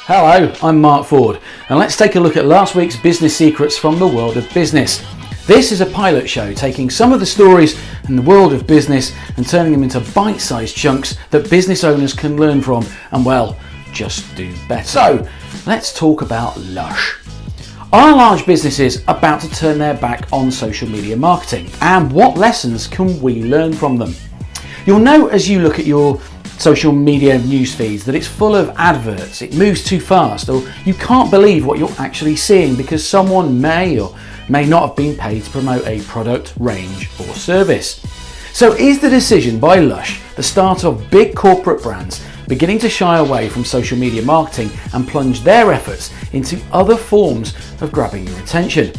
Hello, I'm Mark Ford, and let's take a look at last week's business secrets from the world of business. This is a pilot show taking some of the stories in the world of business and turning them into bite-sized chunks that business owners can learn from and, well, just do better. So, let's talk about LUSH. Are large businesses about to turn their back on social media marketing, and what lessons can we learn from them? You'll know as you look at your social media news feeds that it's full of adverts, it moves too fast, or you can't believe what you're actually seeing because someone may or may not have been paid to promote a product, range or service. So is the decision by LUSH the start of big corporate brands beginning to shy away from social media marketing and plunge their efforts into other forms of grabbing your attention?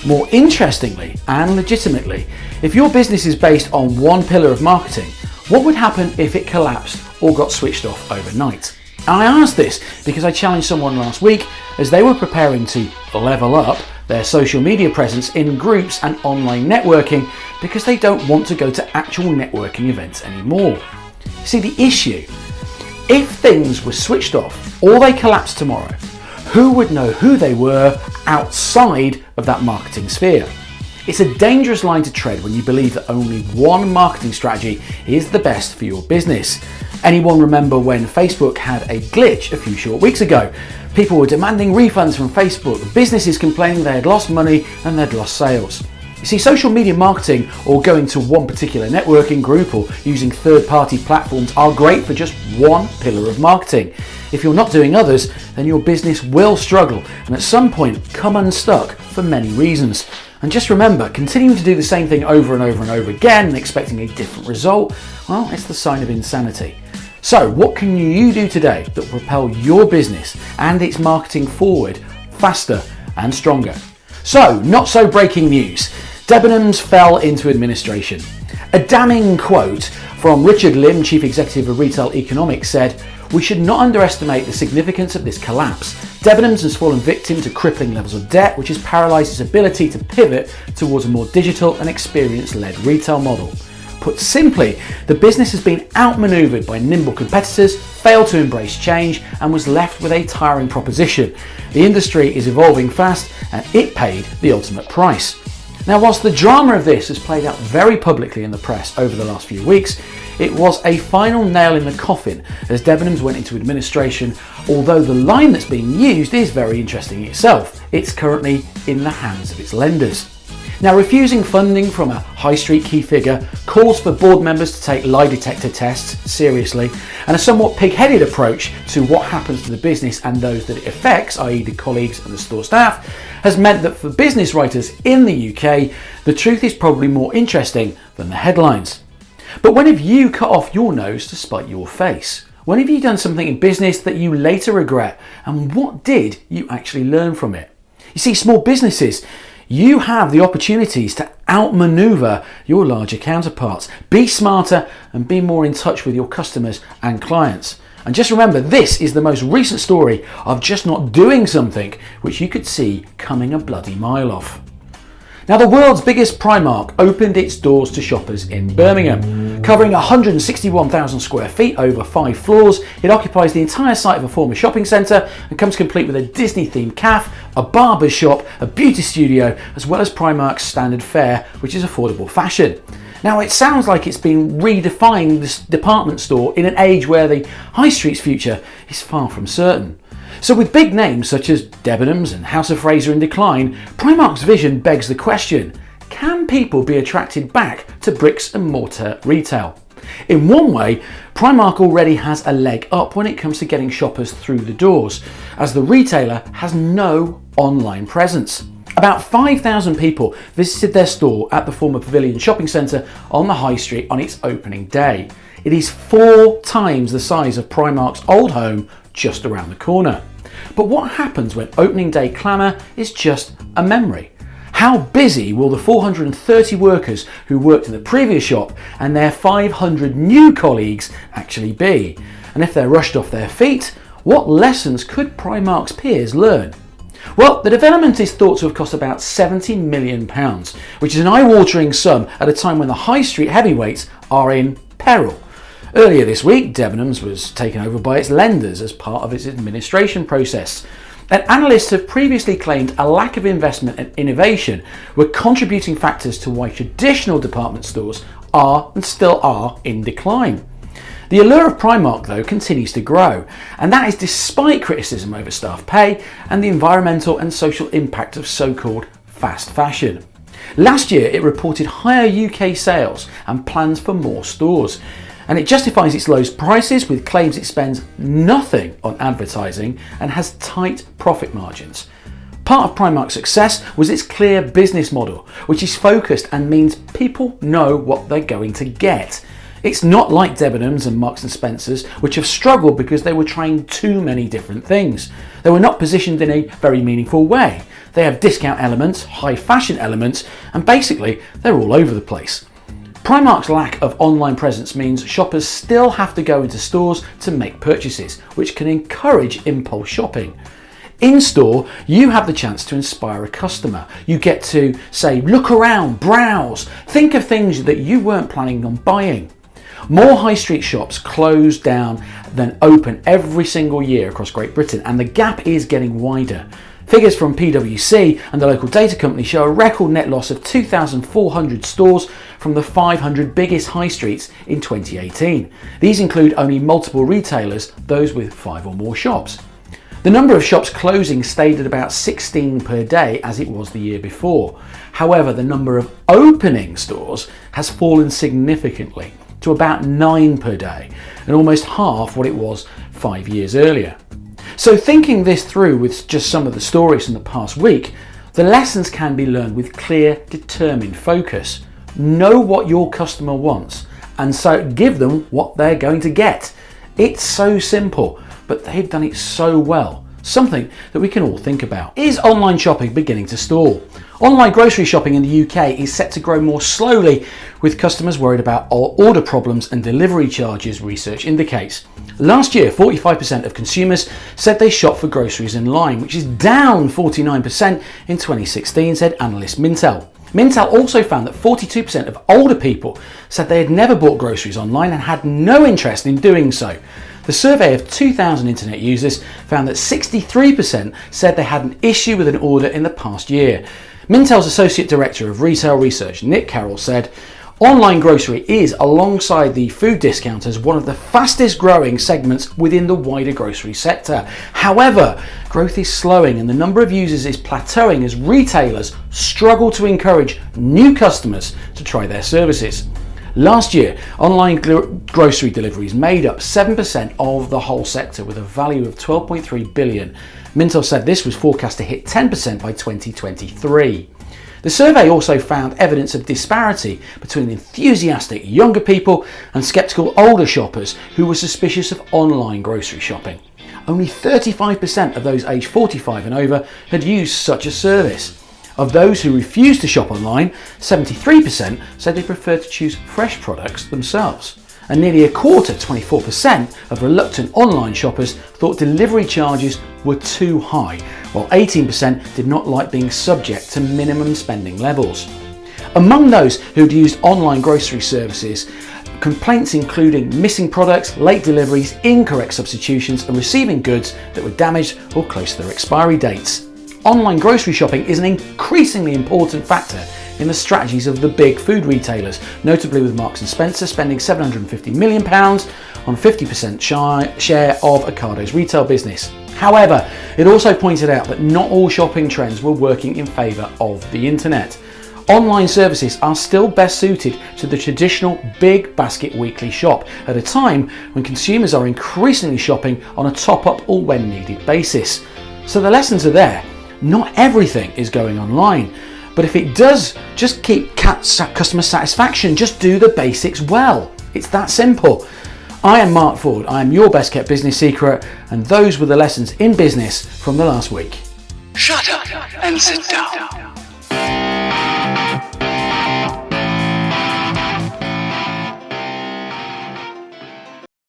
More interestingly and legitimately, if your business is based on one pillar of marketing, what would happen if it collapsed or got switched off overnight? And I asked this because I challenged someone last week as they were preparing to level up their social media presence in groups and online networking because they don't want to go to actual networking events anymore. See, the issue, if things were switched off or they collapsed tomorrow, who would know who they were outside of that marketing sphere? It's a dangerous line to tread when you believe that only one marketing strategy is the best for your business. Anyone remember when Facebook had a glitch a few short weeks ago? People were demanding refunds from Facebook, businesses complaining they had lost money and they'd lost sales. You see, social media marketing or going to one particular networking group or using third-party platforms are great for just one pillar of marketing. If you're not doing others, then your business will struggle and at some point come unstuck for many reasons. And just remember, continuing to do the same thing over and over and over again and expecting a different result, well, it's the sign of insanity. So what can you do today that will propel your business and its marketing forward faster and stronger? So, not so breaking news. Debenhams fell into administration. A damning quote from Richard Lim, Chief Executive of Retail Economics, said, "We should not underestimate the significance of this collapse. Debenhams has fallen victim to crippling levels of debt, which has paralysed its ability to pivot towards a more digital and experience-led retail model. Put simply, the business has been outmanoeuvred by nimble competitors, failed to embrace change, and was left with a tiring proposition. The industry is evolving fast, and it paid the ultimate price." Now, whilst the drama of this has played out very publicly in the press over the last few weeks, it was a final nail in the coffin as Debenhams went into administration, although the line that's being used is very interesting itself. It's currently in the hands of its lenders. Now, refusing funding from a high street key figure, calls for board members to take lie detector tests seriously, and a somewhat pig-headed approach to what happens to the business and those that it affects, i.e. the colleagues and the store staff, has meant that for business writers in the UK, the truth is probably more interesting than the headlines. But when have you cut off your nose to spite your face? When have you done something in business that you later regret? And what did you actually learn from it? You see, small businesses, you have the opportunities to outmaneuver your larger counterparts. Be smarter and be more in touch with your customers and clients. And just remember, this is the most recent story of just not doing something which you could see coming a bloody mile off. Now, the world's biggest PRIMARK opened its doors to shoppers in Birmingham. Covering 161,000 square feet over 5 floors, it occupies the entire site of a former shopping centre and comes complete with a Disney-themed cafe, a barber's shop, a beauty studio, as well as PRIMARK's standard fare, which is affordable fashion. Now, it sounds like it's been redefining this department store in an age where the high street's future is far from certain. So with big names such as Debenhams and House of Fraser in decline, PRIMARK's vision begs the question, can people be attracted back to bricks and mortar retail? In one way, PRIMARK already has a leg up when it comes to getting shoppers through the doors, as the retailer has no online presence. About 5,000 people visited their store at the former Pavilion Shopping Centre on the High Street on its opening day. It is 4 times the size of PRIMARK's old home just around the corner. But what happens when opening day clamour is just a memory? How busy will the 430 workers who worked in the previous shop and their 500 new colleagues actually be? And if they're rushed off their feet, what lessons could PRIMARK's peers learn? Well, the development is thought to have cost about £70 million, which is an eye-watering sum at a time when the high street heavyweights are in peril. Earlier this week, Debenhams was taken over by its lenders as part of its administration process. And analysts have previously claimed a lack of investment and innovation were contributing factors to why traditional department stores are and still are in decline. The allure of Primark, though, continues to grow, and that is despite criticism over staff pay and the environmental and social impact of so-called fast fashion. Last year, it reported higher UK sales and plans for more stores, and it justifies its low prices with claims it spends nothing on advertising and has tight profit margins. Part of Primark's success was its clear business model, which is focused and means people know what they're going to get. It's not like Debenhams and Marks & Spencer's, which have struggled because they were trying too many different things. They were not positioned in a very meaningful way. They have discount elements, high fashion elements, and basically they're all over the place. Primark's lack of online presence means shoppers still have to go into stores to make purchases, which can encourage impulse shopping. In store, you have the chance to inspire a customer. You get to say, look around, browse, think of things that you weren't planning on buying. More high street shops close down than open every single year across Great Britain, and the gap is getting wider. Figures from PwC and the local data company show a record net loss of 2,400 stores from the 500 biggest high streets in 2018. These include only multiple retailers, those with 5 or more shops. The number of shops closing stayed at about 16 per day as it was the year before. However, the number of opening stores has fallen significantly to about 9 per day, and almost half what it was 5 years earlier. So thinking this through with just some of the stories from the past week, the lessons can be learned with clear, determined focus. Know what your customer wants, and so give them what they're going to get. It's so simple, but they've done it so well. Something that we can all think about. Is online shopping beginning to stall? Online grocery shopping in the UK is set to grow more slowly, with customers worried about order problems and delivery charges, research indicates. Last year, 45% of consumers said they shop for groceries online, which is down 49% in 2016, said analyst Mintel. Mintel also found that 42% of older people said they had never bought groceries online and had no interest in doing so. The survey of 2,000 internet users found that 63% said they had an issue with an order in the past year. Mintel's Associate Director of Retail Research, Nick Carroll, said, online grocery is, alongside the food discounters, one of the fastest growing segments within the wider grocery sector. However, growth is slowing and the number of users is plateauing as retailers struggle to encourage new customers to try their services. Last year, online grocery deliveries made up 7% of the whole sector with a value of 12.3 billion. Mintel said this was forecast to hit 10% by 2023. The survey also found evidence of disparity between enthusiastic younger people and sceptical older shoppers who were suspicious of online grocery shopping. Only 35% of those aged 45 and over had used such a service. Of those who refused to shop online, 73% said they preferred to choose fresh products themselves. And nearly a quarter, 24%, of reluctant online shoppers thought delivery charges were too high, while 18% did not like being subject to minimum spending levels. Among those who'd used online grocery services, complaints including missing products, late deliveries, incorrect substitutions, and receiving goods that were damaged or close to their expiry dates. Online grocery shopping is an increasingly important factor in the strategies of the big food retailers, notably with Marks & Spencer spending £750 million on 50% share of Ocado's retail business. However, it also pointed out that not all shopping trends were working in favour of the internet. Online services are still best suited to the traditional big basket weekly shop at a time when consumers are increasingly shopping on a top-up or when needed basis. So the lessons are there. Not everything is going online, but if it does, just keep customer satisfaction, just do the basics well. It's that simple. I am Mark Ford, I am your best kept business secret, and those were the lessons in business from the last week. Shut up and sit down.